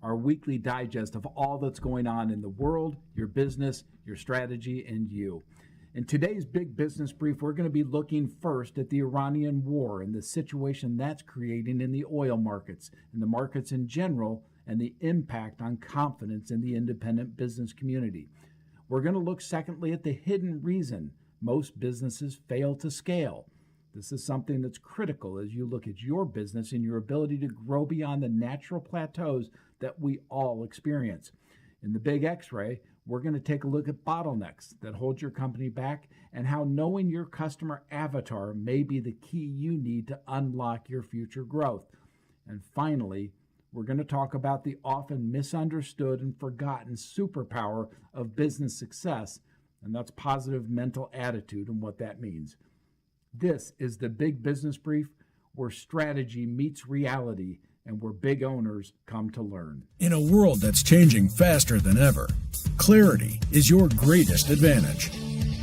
our weekly digest of all that's going on in the world, your business, your strategy, and you. In today's Big Business Brief, we're going to be looking first at the Iranian war and the situation that's creating in the oil markets and the markets in general, and the impact on confidence in the independent business community. We're going to look secondly at the hidden reason most businesses fail to scale. This is something that's critical as you look at your business and your ability to grow beyond the natural plateaus that we all experience. In the Big X-Ray, we're going to take a look at bottlenecks that hold your company back and how knowing your customer avatar may be the key you need to unlock your future growth. And finally, we're going to talk about the often misunderstood and forgotten superpower of business success, and that's positive mental attitude and what that means. This is the Big Business Brief, where strategy meets reality and where big owners come to learn. In a world that's changing faster than ever, clarity is your greatest advantage.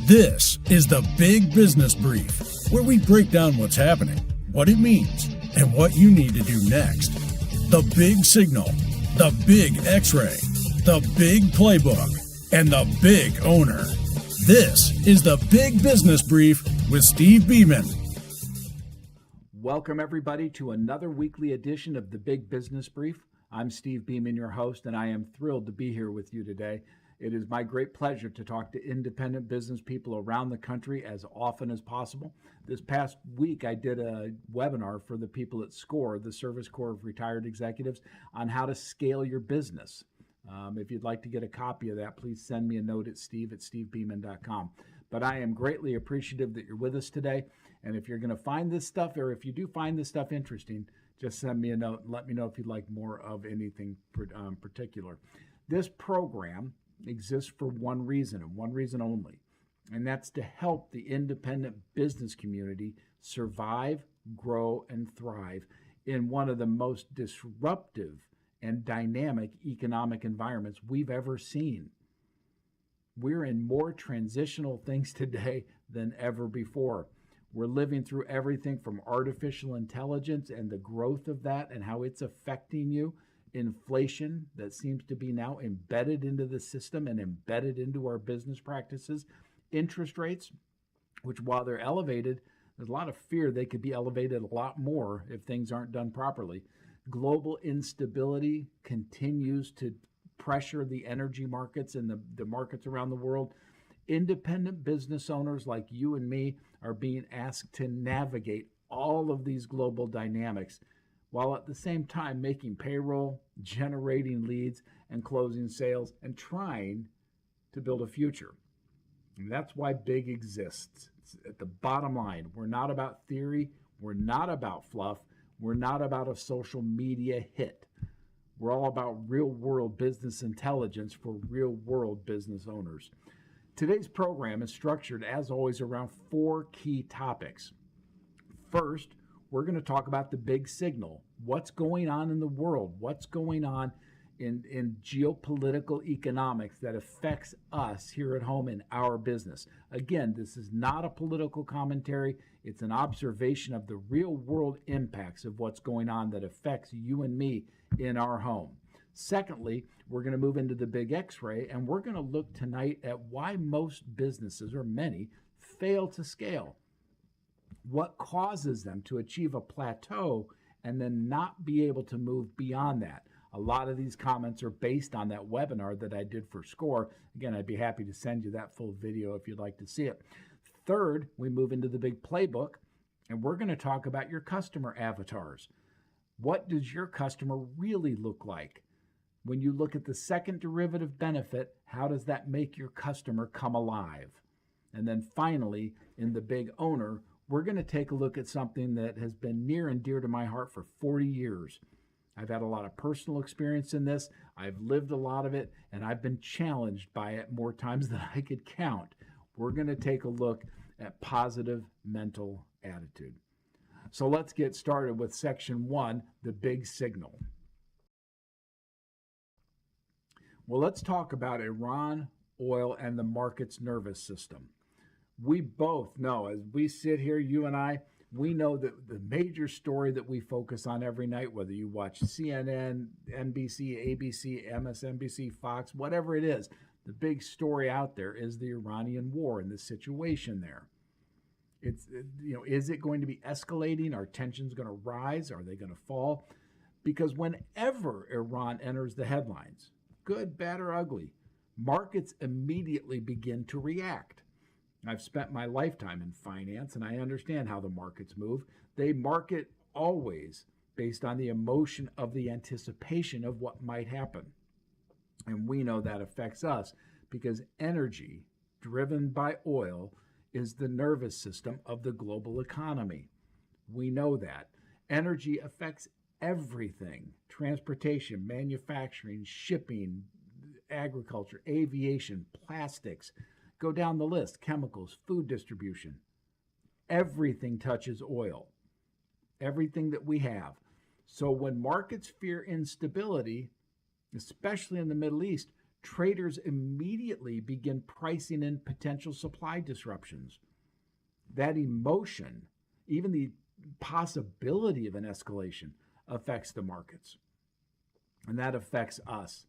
This is the Big Business Brief, where we break down what's happening, what it means, and what you need to do next. The Big Signal, the Big X-Ray, the Big Playbook, and the Big Owner. This is the Big Business Brief with Steve Beaman. Welcome, everybody, to another weekly edition of the Big Business Brief. I'm Steve Beaman, your host, and I am thrilled to be here with you today. It is my great pleasure to talk to independent business people around the country as often as possible. This past week, I did a webinar for the people at SCORE, the Service Corps of Retired Executives, on how to scale your business. If you'd like to get a copy of that, please send me a note at steve@stevebeaman.com. But I am greatly appreciative that you're with us today. And if you're going to find this stuff, or if you do find this stuff interesting, just send me a note and let me know if you'd like more of anything particular. This program exists for one reason and one reason only, and that's to help the independent business community survive, grow, and thrive in one of the most disruptive and dynamic economic environments we've ever seen. We're in more transitional things today than ever before. We're living through everything from artificial intelligence and the growth of that and how it's affecting you, inflation that seems to be now embedded into the system and embedded into our business practices, interest rates, which while they're elevated, there's a lot of fear they could be elevated a lot more if things aren't done properly. Global instability continues to pressure the energy markets and the markets around the world. Independent business owners like you and me are being asked to navigate all of these global dynamics while at the same time making payroll, generating leads, and closing sales, and trying to build a future. And that's why Big exists. It's at the bottom line. We're not about theory. We're not about fluff. We're not about a social media hit. We're all about real-world business intelligence for real-world business owners. Today's program is structured, as always, around four key topics. First, we're going to talk about the big signal. What's going on in the world? What's going on in geopolitical economics that affects us here at home in our business? Again, this is not a political commentary. It's an observation of the real world impacts of what's going on that affects you and me in our home. Secondly, we're going to move into the Big X-Ray, and we're going to look tonight at why most businesses, or many, fail to scale. What causes them to achieve a plateau and then not be able to move beyond that? A lot of these comments are based on that webinar that I did for SCORE. Again, I'd be happy to send you that full video if you'd like to see it. Third, we move into the Big Playbook, and we're going to talk about your customer avatars. What does your customer really look like? When you look at the second derivative benefit, how does that make your customer come alive? And then finally, in the Big Owner, we're going to take a look at something that has been near and dear to my heart for 40 years. I've had a lot of personal experience in this. I've lived a lot of it, and I've been challenged by it more times than I could count. We're going to take a look at positive mental attitude. So let's get started with section 1, the big signal. Well, let's talk about Iran, oil, and the market's nervous system. We both know, as we sit here, you and I, We know that the major story that we focus on every night, whether you watch CNN, NBC, ABC, MSNBC, Fox, whatever it is, the big story out there is the Iranian war and the situation there. Is it going to be escalating? Are tensions going to rise? Are they going to fall? Because whenever Iran enters the headlines, good, bad, or ugly, markets immediately begin to react. I've spent my lifetime in finance and I understand how the markets move. They market always based on the emotion of the anticipation of what might happen. And we know that affects us because energy, driven by oil, is the nervous system of the global economy. We know that. Energy affects everything: transportation, manufacturing, shipping, agriculture, aviation, plastics. Go down the list: chemicals, food distribution. Everything touches oil. Everything that we have. So when markets fear instability, especially in the Middle East, traders immediately begin pricing in potential supply disruptions. That emotion, even the possibility of an escalation, affects the markets. And that affects us.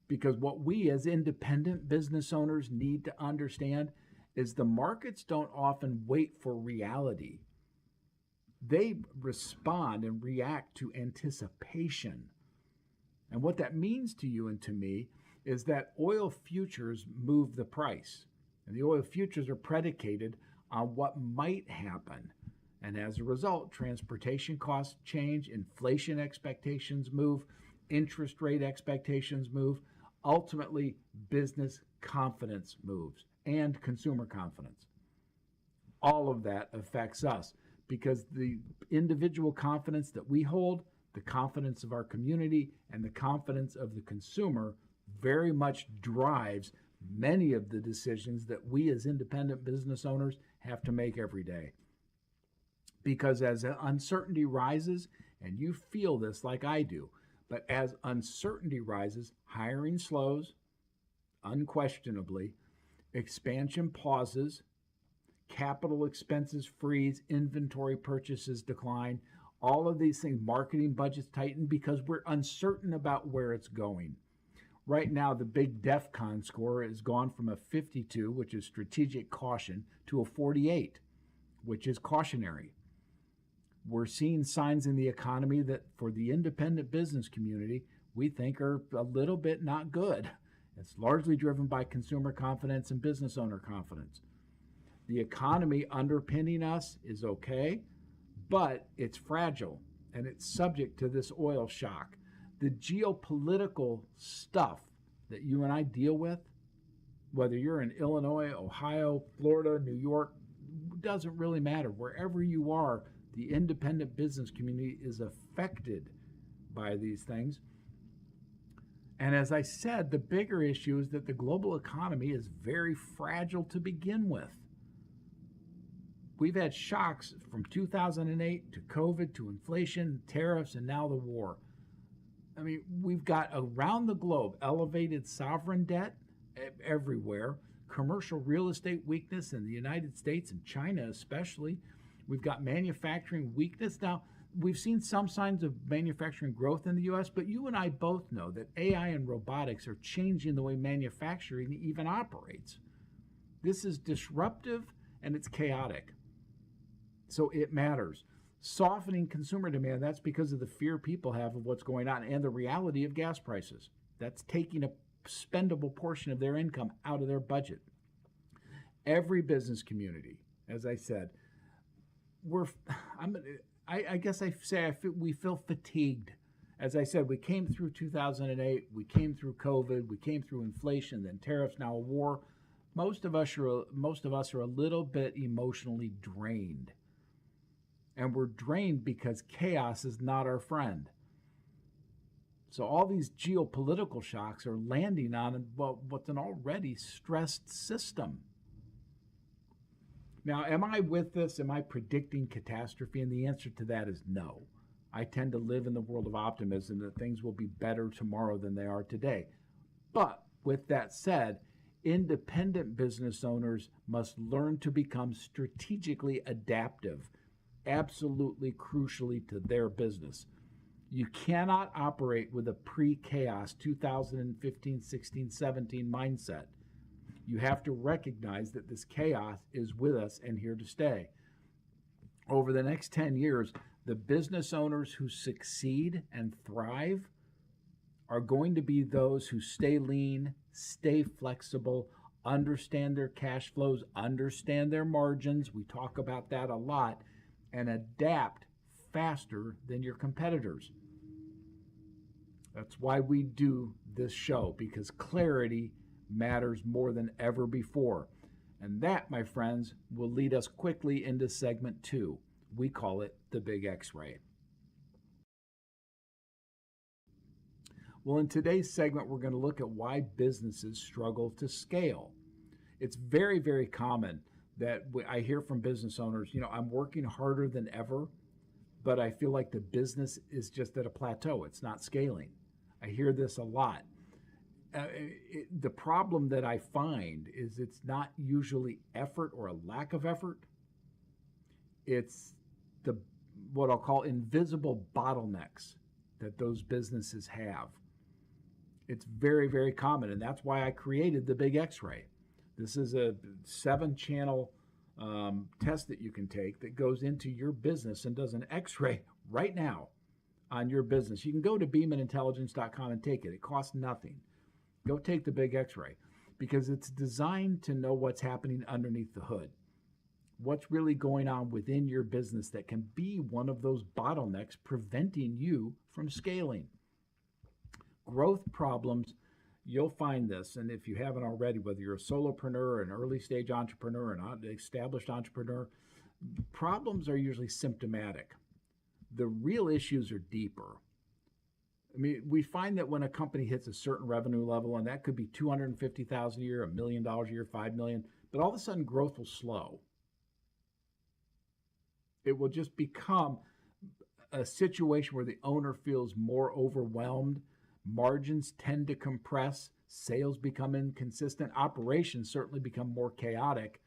Because what we as independent business owners need to understand is the markets don't often wait for reality. They respond and react to anticipation. And what that means to you and to me is that oil futures move the price. And the oil futures are predicated on what might happen. And as a result, transportation costs change, inflation expectations move, interest rate expectations move. Ultimately, business confidence moves and consumer confidence. All of that affects us because the individual confidence that we hold, the confidence of our community, and the confidence of the consumer very much drives many of the decisions that we as independent business owners have to make every day. Because as uncertainty rises, and you feel this like I do, but as uncertainty rises, hiring slows, unquestionably, expansion pauses, capital expenses freeze, inventory purchases decline, all of these things, marketing budgets tighten because we're uncertain about where it's going. Right now, the big DEFCON score has gone from a 52, which is strategic caution, to a 48, which is cautionary. We're seeing signs in the economy that for the independent business community, we think are a little bit not good. It's largely driven by consumer confidence and business owner confidence. The economy underpinning us is okay, but it's fragile and it's subject to this oil shock. The geopolitical stuff that you and I deal with, whether you're in Illinois, Ohio, Florida, New York, doesn't really matter. Wherever you are, the independent business community is affected by these things. And as I said, the bigger issue is that the global economy is very fragile to begin with. We've had shocks from 2008 to COVID to inflation, tariffs, and now the war. I mean, we've got around the globe elevated sovereign debt everywhere, commercial real estate weakness in the United States and China especially. We've got manufacturing weakness. Now, we've seen some signs of manufacturing growth in the U.S., but you and I both know that AI and robotics are changing the way manufacturing even operates. This is disruptive and it's chaotic. So it matters. Softening consumer demand, that's because of the fear people have of what's going on and the reality of gas prices. That's taking a spendable portion of their income out of their budget. Every business community, as I said, I guess I say we feel fatigued. As I said, we came through 2008, we came through COVID, we came through inflation, then tariffs, now a war. Most of us are a little bit emotionally drained. And we're drained because chaos is not our friend. So all these geopolitical shocks are landing on what's an already stressed system. Now, am I with this? Am I predicting catastrophe? And the answer to that is no. I tend to live in the world of optimism that things will be better tomorrow than they are today. But with that said, independent business owners must learn to become strategically adaptive absolutely crucially to their business. You cannot operate with a pre-chaos 2015, 16, 17 mindset. You have to recognize that this chaos is with us and here to stay. Over the next 10 years, the business owners who succeed and thrive are going to be those who stay lean, stay flexible, understand their cash flows, understand their margins. We talk about that a lot, and adapt faster than your competitors. That's why we do this show, because clarity matters more than ever before. And that, my friends, will lead us quickly into segment 2. We call it the Big X-Ray. Well, in today's segment, we're going to look at why businesses struggle to scale. It's very, very common that I hear from business owners, I'm working harder than ever, but I feel like the business is just at a plateau. It's not scaling. I hear this a lot. The problem that I find is it's not usually effort or a lack of effort. It's what I'll call invisible bottlenecks that those businesses have. It's very, very common, and that's why I created the Big X-Ray. This is a 7-channel test that you can take that goes into your business and does an X-ray right now on your business. You can go to beamanintelligence.com and take it. It costs nothing. Go take the Big X-Ray, because it's designed to know what's happening underneath the hood. What's really going on within your business that can be one of those bottlenecks preventing you from scaling. Growth problems, you'll find this, and if you haven't already, whether you're a solopreneur, an early stage entrepreneur, an established entrepreneur, problems are usually symptomatic. The real issues are deeper. I mean, we find that when a company hits a certain revenue level, and that could be $250,000 a year, $1 million a year, $5 million, but all of a sudden growth will slow. It will just become a situation where the owner feels more overwhelmed. Margins tend to compress. Sales become inconsistent. Operations certainly become more chaotic.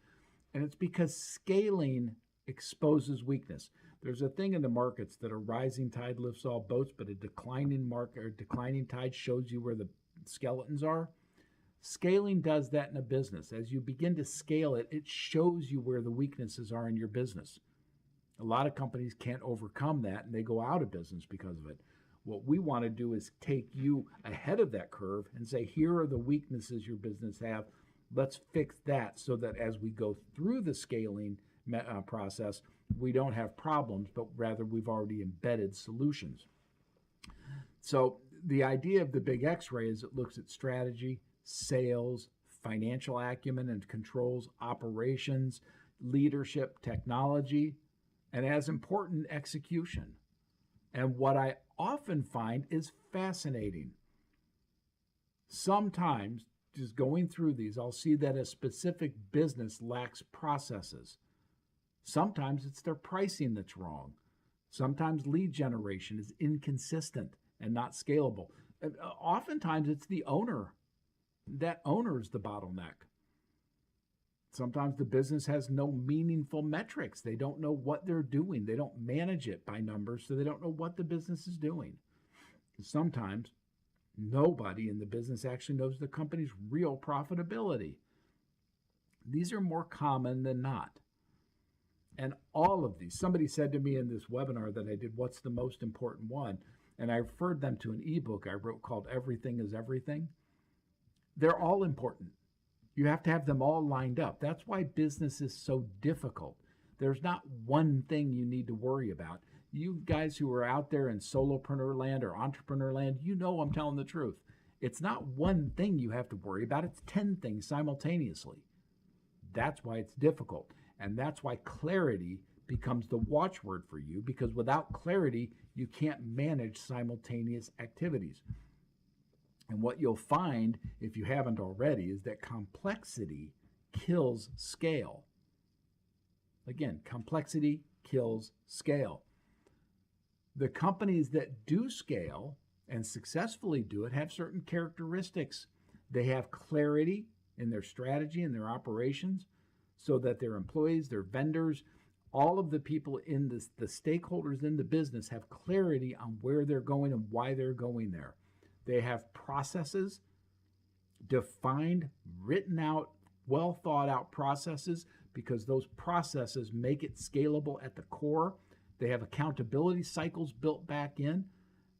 And it's because scaling exposes weakness. There's a thing in the markets that a rising tide lifts all boats, but a declining tide shows you where the skeletons are. Scaling does that in a business. As you begin to scale it, it shows you where the weaknesses are in your business. A lot of companies can't overcome that, and they go out of business because of it. What we want to do is take you ahead of that curve and say, here are the weaknesses your business have. Let's fix that so that as we go through the scaling process, we don't have problems, but rather we've already embedded solutions. So the idea of the Big X-Ray is it looks at strategy, sales, financial acumen and controls, operations, leadership, technology, and as important, execution. And what I often find is fascinating. Sometimes, just going through these, I'll see that a specific business lacks processes. Sometimes it's their pricing that's wrong. Sometimes lead generation is inconsistent and not scalable. And oftentimes it's the owner. That owner is the bottleneck. Sometimes the business has no meaningful metrics. They don't know what they're doing. They don't manage it by numbers, so they don't know what the business is doing. Sometimes nobody in the business actually knows the company's real profitability. These are more common than not. And all of these, somebody said to me in this webinar that I did, what's the most important one? And I referred them to an ebook I wrote called Everything is Everything. They're all important. You have to have them all lined up. That's why business is so difficult. There's not one thing you need to worry about. You guys who are out there in solopreneur land or entrepreneur land, you know I'm telling the truth. It's not one thing you have to worry about. It's 10 things simultaneously. That's why it's difficult. And that's why clarity becomes the watchword for you, because without clarity, you can't manage simultaneous activities. And what you'll find, if you haven't already, is that complexity kills scale. Again, complexity kills scale. The companies that do scale and successfully do it have certain characteristics. They have clarity in their strategy and their operations so that their employees, their vendors, All of the people in this, the stakeholders in the business have clarity on where they're going and why they're going there. They have processes, defined, written out, well thought out processes, because those processes make it scalable at the core. They have accountability cycles built back in,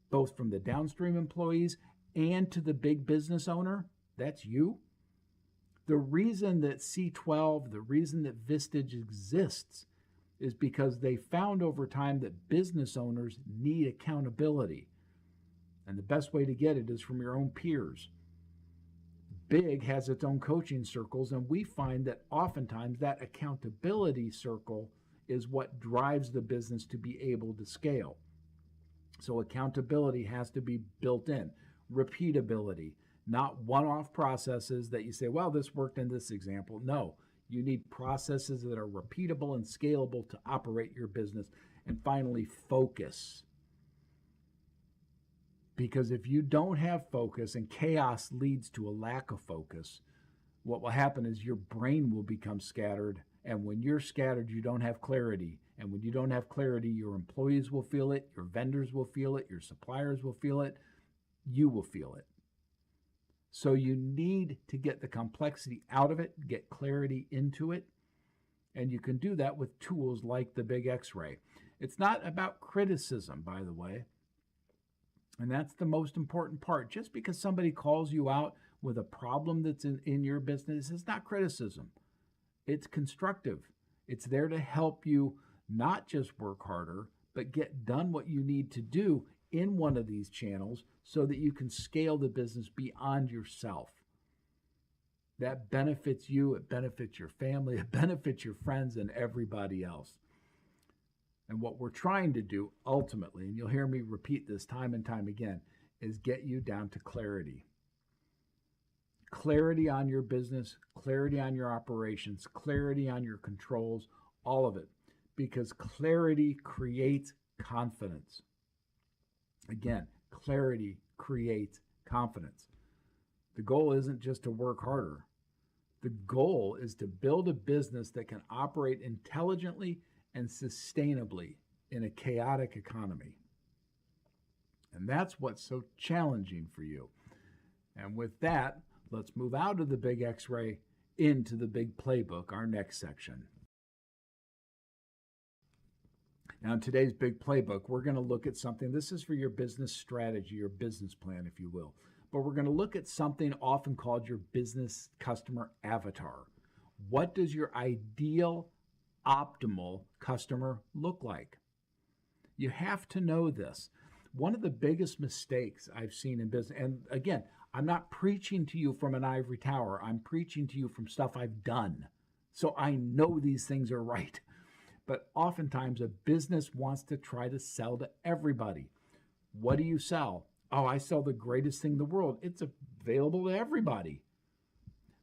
both from the downstream employees and to the big business owner. That's you. The reason that C12, the reason that Vistage exists, is because they found over time that business owners need accountability. And the best way to get it is from your own peers. Big has its own coaching circles, and we find that oftentimes that accountability circle is what drives the business to be able to scale. So accountability has to be built in. Repeatability, not one-off processes that you say, well, this worked in this example. No, you need processes that are repeatable and scalable to operate your business. And finally, focus. Because if you don't have focus, and chaos leads to a lack of focus, what will happen is your brain will become scattered. And when you're scattered, you don't have clarity. And when you don't have clarity, your employees will feel it, your vendors will feel it, your suppliers will feel it, you will feel it. So you need to get the complexity out of it, get clarity into it. And you can do that with tools like the Big X-ray. It's not about criticism, by the way. And that's the most important part. Just because somebody calls you out with a problem that's in your business, it's not criticism. It's constructive. It's there to help you not just work harder, but get done what you need to do in one of these channels so that you can scale the business beyond yourself. That benefits you, it benefits your family, it benefits your friends and everybody else. And what we're trying to do ultimately, and you'll hear me repeat this time and time again, is get you down to clarity. Clarity on your business, clarity on your operations, clarity on your controls, all of it. Because clarity creates confidence. Again, clarity creates confidence. The goal isn't just to work harder. The goal is to build a business that can operate intelligently and sustainably in a chaotic economy. And that's what's so challenging for you. And with that, let's move out of the Big X-ray into the Big Playbook, our next section. Now, in today's Big Playbook, we're going to look at something. This is for your business strategy, your business plan, if you will. But we're going to look at something often called your business customer avatar. What does your ideal, optimal customer look like? You have to know this. One of the biggest mistakes I've seen in business, and again, I'm not preaching to you from an ivory tower. I'm preaching to you from stuff I've done. So I know these things are right. But oftentimes a business wants to try to sell to everybody. What do you sell? Oh, I sell the greatest thing in the world. It's available to everybody.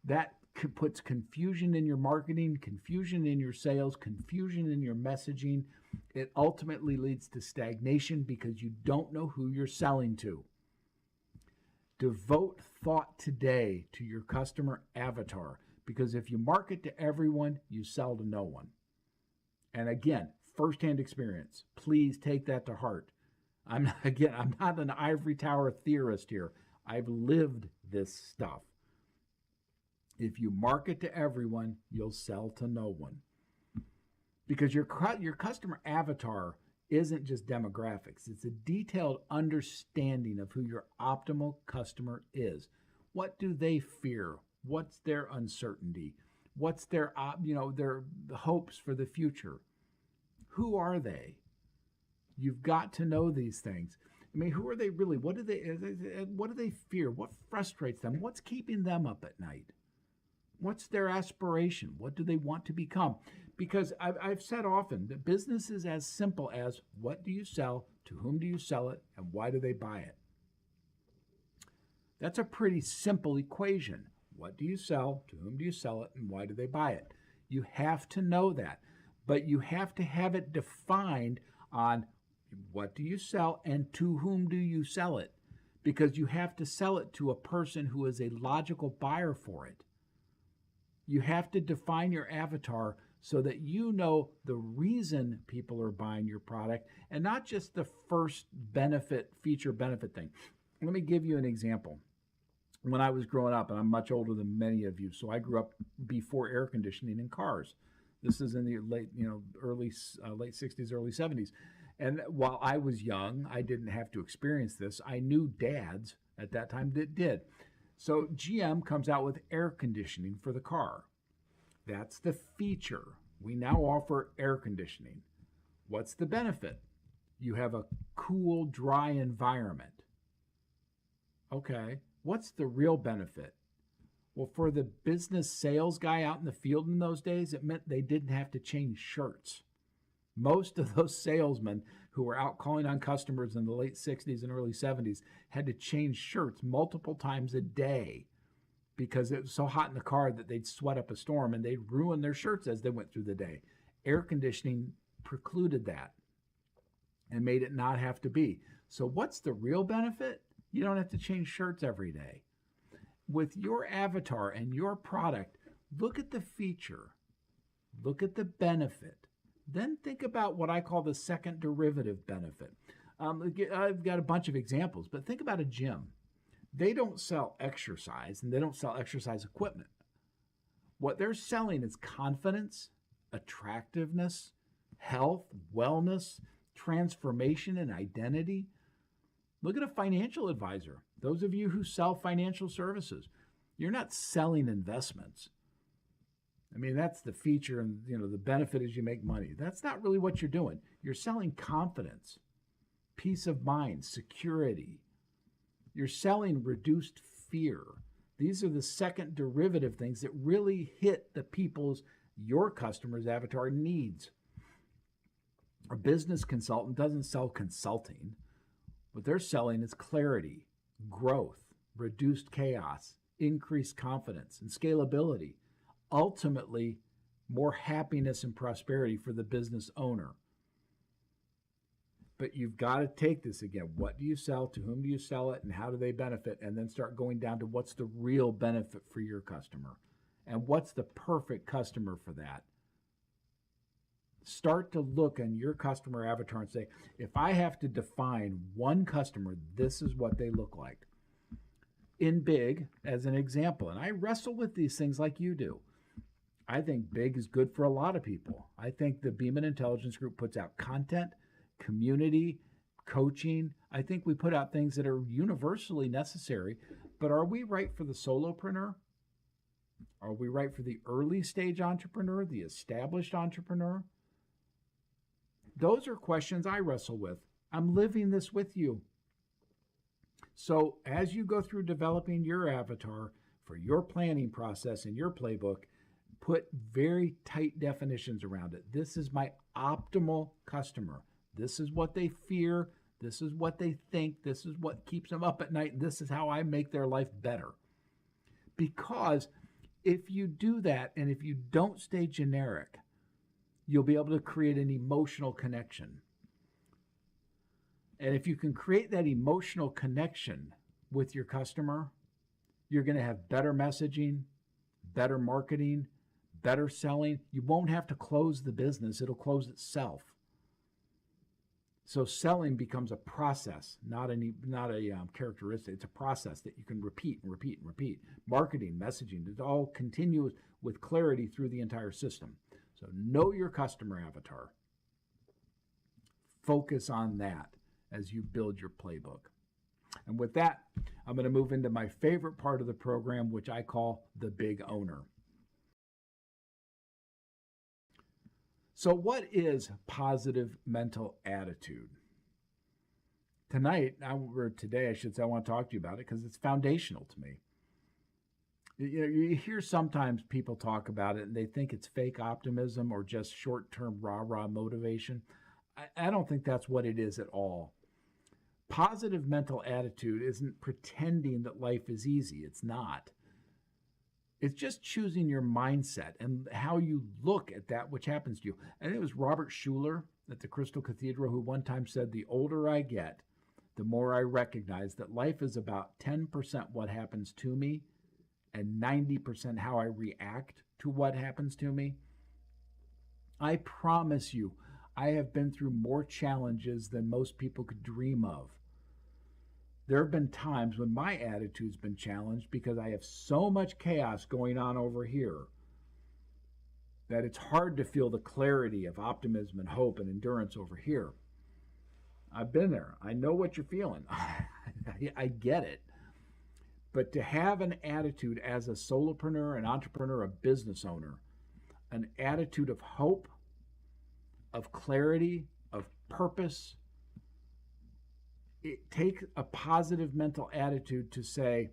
That puts confusion in your marketing, confusion in your sales, confusion in your messaging. It ultimately leads to stagnation because you don't know who you're selling to. Devote thought today to your customer avatar, because if you market to everyone, you sell to no one. And again, firsthand experience. Please take that to heart. I'm not an ivory tower theorist here. I've lived this stuff. If you market to everyone, you'll sell to no one. Because your customer avatar isn't just demographics. It's a detailed understanding of who your optimal customer is. What do they fear? What's their uncertainty? What's their hopes for the future? Who are they? You've got to know these things. I mean, who are they really? What do they fear? What frustrates them? What's keeping them up at night? What's their aspiration? What do they want to become? Because I've said often that business is as simple as what do you sell, to whom do you sell it, and why do they buy it? That's a pretty simple equation. What do you sell, to whom do you sell it, and why do they buy it? You have to know that, but you have to have it defined on what do you sell and to whom do you sell it, because you have to sell it to a person who is a logical buyer for it. You have to define your avatar so that you know the reason people are buying your product and not just the first feature benefit thing. Let me give you an example. When I was growing up, and I'm much older than many of you, so I grew up before air conditioning in cars. This is in the late 60s, early 70s. And while I was young, I didn't have to experience this. I knew dads at that time that did. So GM comes out with air conditioning for the car. That's the feature. We now offer air conditioning. What's the benefit? You have a cool, dry environment. Okay, what's the real benefit? Well, for the business sales guy out in the field in those days, it meant they didn't have to change shirts. Most of those salesmen who were out calling on customers in the late 60s and early 70s had to change shirts multiple times a day because it was so hot in the car that they'd sweat up a storm and they'd ruin their shirts as they went through the day. Air conditioning precluded that and made it not have to be. So what's the real benefit? You don't have to change shirts every day. With your avatar and your product, look at the feature, look at the benefit, then think about what I call the second derivative benefit. I've got a bunch of examples, but think about a gym. They don't sell exercise and they don't sell exercise equipment. What they're selling is confidence, attractiveness, health, wellness, transformation, and identity. Look at a financial advisor. Those of you who sell financial services, you're not selling investments. I mean, that's the feature and the benefit is you make money. That's not really what you're doing. You're selling confidence, peace of mind, security. You're selling reduced fear. These are the second derivative things that really hit your customers' avatar needs. A business consultant doesn't sell consulting. What they're selling is clarity, growth, reduced chaos, increased confidence, and scalability. Ultimately, more happiness and prosperity for the business owner. But you've got to take this again. What do you sell? To whom do you sell it? And how do they benefit? And then start going down to what's the real benefit for your customer? And what's the perfect customer for that? Start to look on your customer avatar and say, if I have to define one customer, this is what they look like. In big, as an example, and I wrestle with these things like you do. I think big is good for a lot of people. I think the Beaman Intelligence Group puts out content, community, coaching. I think we put out things that are universally necessary, but are we right for the solopreneur? Are we right for the early stage entrepreneur, the established entrepreneur? Those are questions I wrestle with. I'm living this with you. So as you go through developing your avatar for your planning process and your playbook, put very tight definitions around it. This is my optimal customer. This is what they fear. This is what they think. This is what keeps them up at night. And this is how I make their life better. Because if you do that, and if you don't stay generic, you'll be able to create an emotional connection. And if you can create that emotional connection with your customer, you're going to have better messaging, better marketing, better selling. You won't have to close the business. It'll close itself. So selling becomes a process, not a characteristic. It's a process that you can repeat and repeat and repeat. Marketing, messaging, it all continues with clarity through the entire system. So know your customer avatar. Focus on that as you build your playbook. And with that, I'm going to move into my favorite part of the program, which I call the big owner. So what is positive mental attitude? Today, I want to talk to you about it because it's foundational to me. You hear sometimes people talk about it and they think it's fake optimism or just short-term rah-rah motivation. I don't think that's what it is at all. Positive mental attitude isn't pretending that life is easy. It's not. It's just choosing your mindset and how you look at that which happens to you. And it was Robert Schuller at the Crystal Cathedral who one time said, the older I get, the more I recognize that life is about 10% what happens to me and 90% how I react to what happens to me. I promise you, I have been through more challenges than most people could dream of. There have been times when my attitude's been challenged because I have so much chaos going on over here that it's hard to feel the clarity of optimism and hope and endurance over here. I've been there. I know what you're feeling. I get it. But to have an attitude as a solopreneur, an entrepreneur, a business owner, an attitude of hope, of clarity, of purpose, it takes a positive mental attitude to say,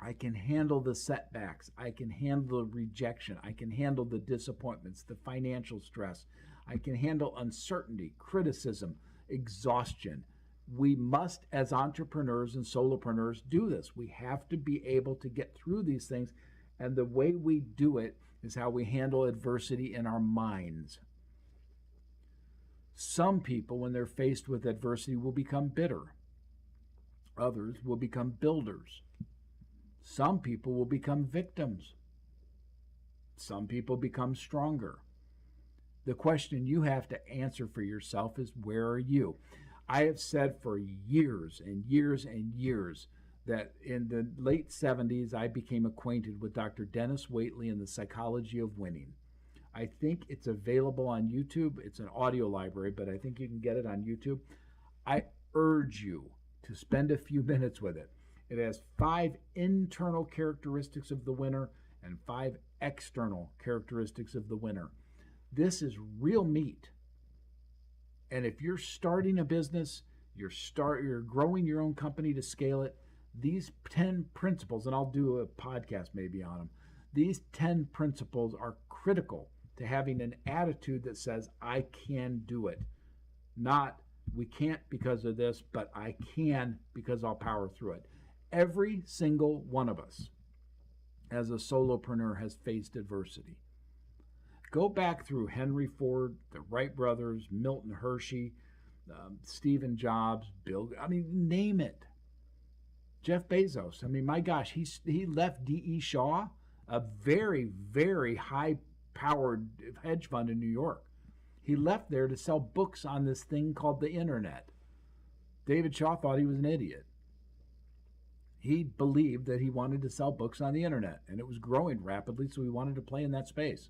I can handle the setbacks. I can handle the rejection. I can handle the disappointments, the financial stress. I can handle uncertainty, criticism, exhaustion. We must, as entrepreneurs and solopreneurs, do this. We have to be able to get through these things. And the way we do it is how we handle adversity in our minds. Some people, when they're faced with adversity, will become bitter. Others will become builders. Some people will become victims. Some people become stronger. The question you have to answer for yourself is, where are you? I have said for years and years and years that in the late 70s, I became acquainted with Dr. Dennis Waitley and the Psychology of Winning. I think it's available on YouTube. It's an audio library, but I think you can get it on YouTube. I urge you to spend a few minutes with it. It has 5 internal characteristics of the winner and 5 external characteristics of the winner. This is real meat. And if you're starting a business, you're growing your own company to scale it, these 10 principles, and I'll do a podcast maybe on them, these 10 principles are critical to having an attitude that says, I can do it. Not, we can't because of this, but I can because I'll power through it. Every single one of us as a solopreneur has faced adversity. Go back through Henry Ford, the Wright brothers, Milton Hershey, Stephen Jobs, Bill, name it. Jeff Bezos, my gosh, he left D.E. Shaw, a very, very high-powered hedge fund in New York. He left there to sell books on this thing called the internet. David Shaw thought he was an idiot. He believed that he wanted to sell books on the internet, and it was growing rapidly, so he wanted to play in that space.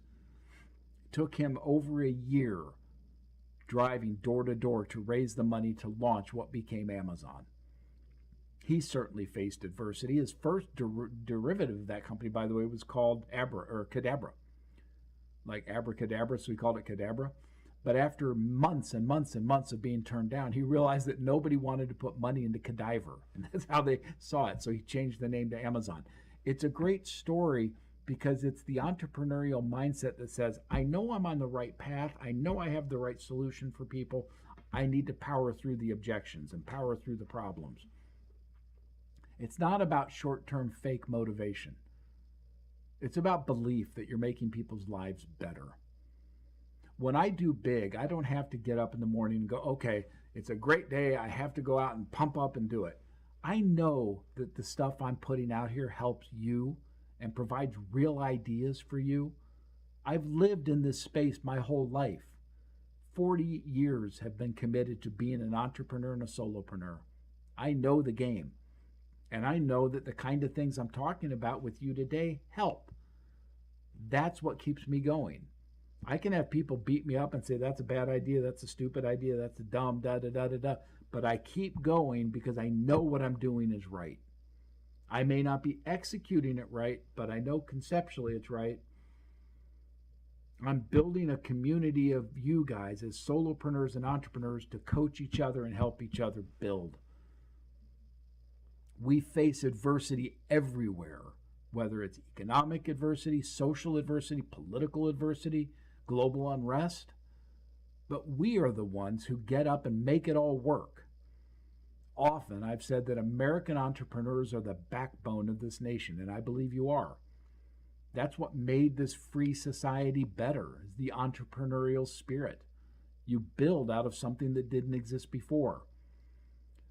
It took him over a year driving door to door to raise the money to launch what became Amazon. He certainly faced adversity. His first derivative of that company, by the way, was called Cadabra. Like abracadabra, so he called it Cadabra. But after months and months and months of being turned down, he realized that nobody wanted to put money into cadaver. And that's how they saw it. So he changed the name to Amazon. It's a great story because it's the entrepreneurial mindset that says, I know I'm on the right path. I know I have the right solution for people. I need to power through the objections and power through the problems. It's not about short-term fake motivation. It's about belief that you're making people's lives better. When I do big, I don't have to get up in the morning and go, okay, it's a great day. I have to go out and pump up and do it. I know that the stuff I'm putting out here helps you and provides real ideas for you. I've lived in this space my whole life. 40 years have been committed to being an entrepreneur and a solopreneur. I know the game. And I know that the kind of things I'm talking about with you today help. That's what keeps me going. I can have people beat me up and say, that's a bad idea, that's a stupid idea, that's a dumb, da-da-da-da-da. But I keep going because I know what I'm doing is right. I may not be executing it right, but I know conceptually it's right. I'm building a community of you guys as solopreneurs and entrepreneurs to coach each other and help each other build. We face adversity everywhere, whether it's economic adversity, social adversity, political adversity, global unrest. But we are the ones who get up and make it all work. Often I've said that American entrepreneurs are the backbone of this nation, and I believe you are. That's what made this free society better, is the entrepreneurial spirit. You build out of something that didn't exist before.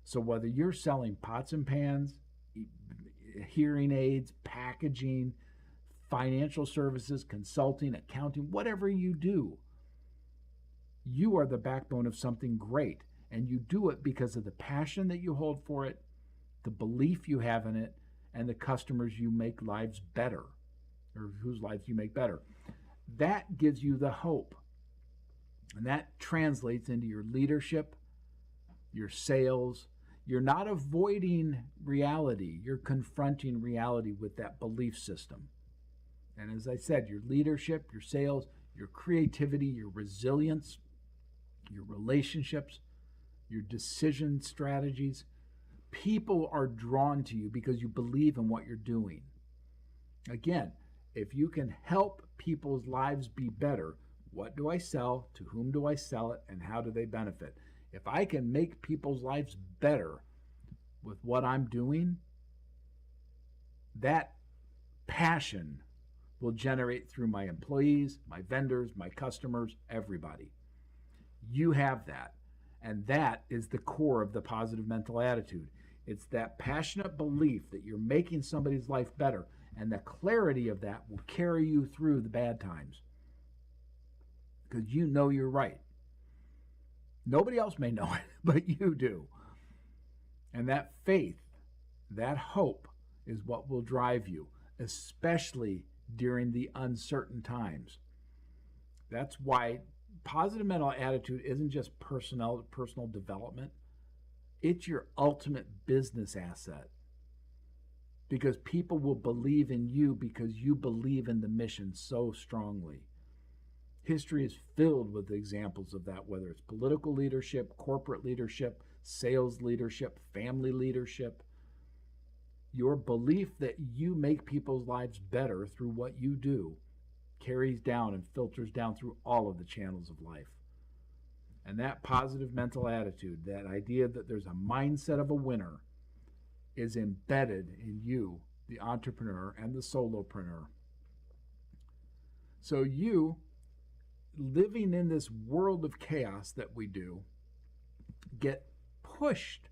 So whether you're selling pots and pans, hearing aids, packaging, financial services, consulting, accounting, whatever you do, You are the backbone of something great, and you do it because of the passion that you hold for it, the belief you have in it, and the customers you make lives better, or whose lives you make better. That gives you the hope. And that translates into your leadership, your sales. You're not avoiding reality, you're confronting reality with that belief system. And as I said, your leadership, your sales, your creativity, your resilience, your relationships, your decision strategies. People are drawn to you because you believe in what you're doing. Again, if you can help people's lives be better, what do I sell? To whom do I sell it? And how do they benefit? If I can make people's lives better with what I'm doing, that passion will generate through my employees, my vendors, my customers, everybody. You have that. And that is the core of the positive mental attitude. It's that passionate belief that you're making somebody's life better. And the clarity of that will carry you through the bad times. Because you know you're right. Nobody else may know it, but you do. And that faith, that hope is what will drive you, especially during the uncertain times. That's why positive mental attitude isn't just personal development. It's your ultimate business asset. Because people will believe in you because you believe in the mission so strongly. History is filled with examples of that, whether it's political leadership, corporate leadership, sales leadership, family leadership. Your belief that you make people's lives better through what you do carries down and filters down through all of the channels of life. And that positive mental attitude, that idea that there's a mindset of a winner, is embedded in you, the entrepreneur and the solopreneur. So you, living in this world of chaos that we do, get pushed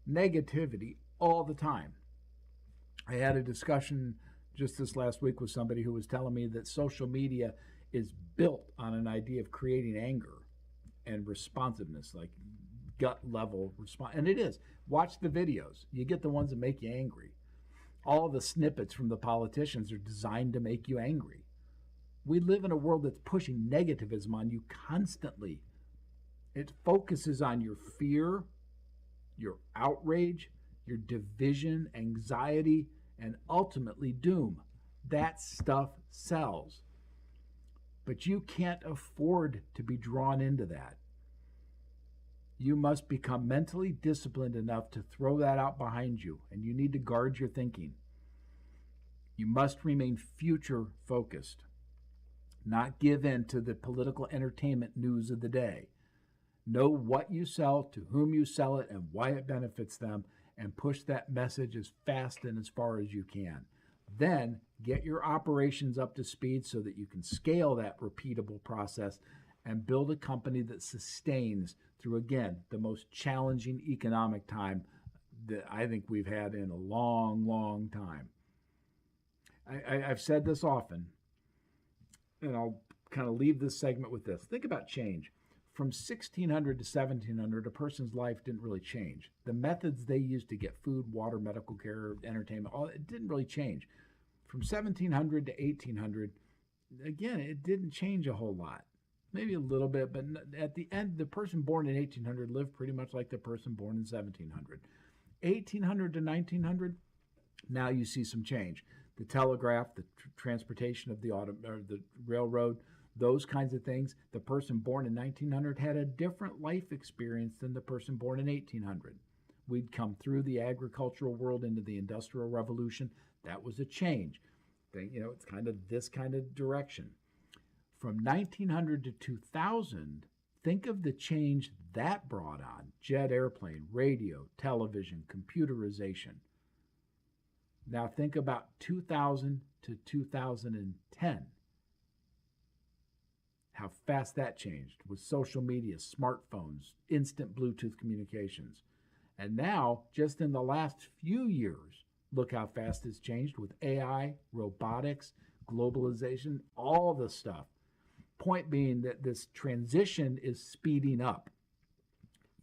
negativity all the time. I had a discussion just this last week with somebody who was telling me that social media is built on an idea of creating anger and responsiveness, like gut level response. And it is. Watch the videos. You get the ones that make you angry. All the snippets from the politicians are designed to make you angry. We live in a world that's pushing negativism on you constantly. It focuses on your fear, your outrage, your division, anxiety, and ultimately doom. That stuff sells. But you can't afford to be drawn into that. You must become mentally disciplined enough to throw that out behind you, and you need to guard your thinking. You must remain future focused, not give in to the political entertainment news of the day. Know what you sell, to whom you sell it, and why it benefits them, and push that message as fast and as far as you can. Then get your operations up to speed so that you can scale that repeatable process and build a company that sustains through, again, the most challenging economic time that I think we've had in a long, long time. I've said this often, and I'll kind of leave this segment with this. Think about change. From 1600 to 1700, a person's life didn't really change. The methods they used to get food, water, medical care, entertainment, all it didn't really change. From 1700 to 1800, again, it didn't change a whole lot. Maybe a little bit, but at the end, the person born in 1800 lived pretty much like the person born in 1700. 1800 to 1900, now you see some change. The telegraph, the transportation of the railroad, those kinds of things. The person born in 1900 had a different life experience than the person born in 1800. We'd come through the agricultural world into the Industrial Revolution. That was a change. It's kind of this kind of direction. From 1900 to 2000, think of the change that brought on. Jet airplane, radio, television, computerization. Now think about 2000 to 2010. How fast that changed with social media, smartphones, instant Bluetooth communications. And now, just in the last few years, look how fast it's changed with AI, robotics, globalization, all the stuff. point being that this transition is speeding up.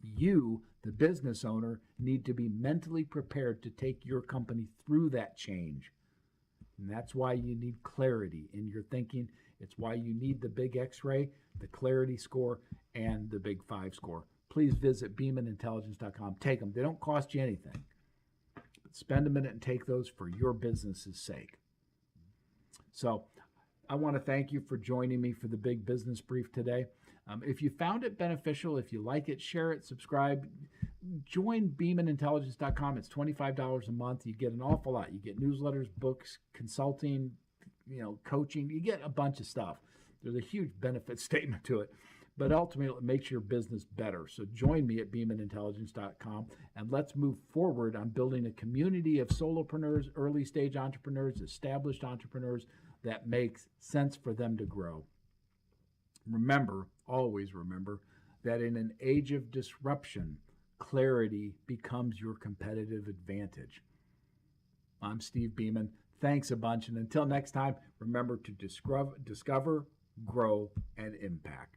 You, the business owner, need to be mentally prepared to take your company through that change. And that's why you need clarity in your thinking. It's why you need the big X-ray, the clarity score, and the big 5 score. Please visit beamanintelligence.com. Take them. They don't cost you anything. But spend a minute and take those for your business's sake. So I want to thank you for joining me for the Big Business Brief today. If you found it beneficial, if you like it, share it, subscribe, join beamanintelligence.com. It's $25 a month. You get an awful lot. You get newsletters, books, consulting, coaching. You get a bunch of stuff. There's a huge benefit statement to it, but ultimately it makes your business better. So join me at beamanintelligence.com, and let's move forward on building a community of solopreneurs, early stage entrepreneurs, established entrepreneurs that makes sense for them to grow. Remember, always remember, that in an age of disruption, clarity becomes your competitive advantage. I'm Steve Beaman. Thanks a bunch. And until next time, remember to discover, grow, and impact.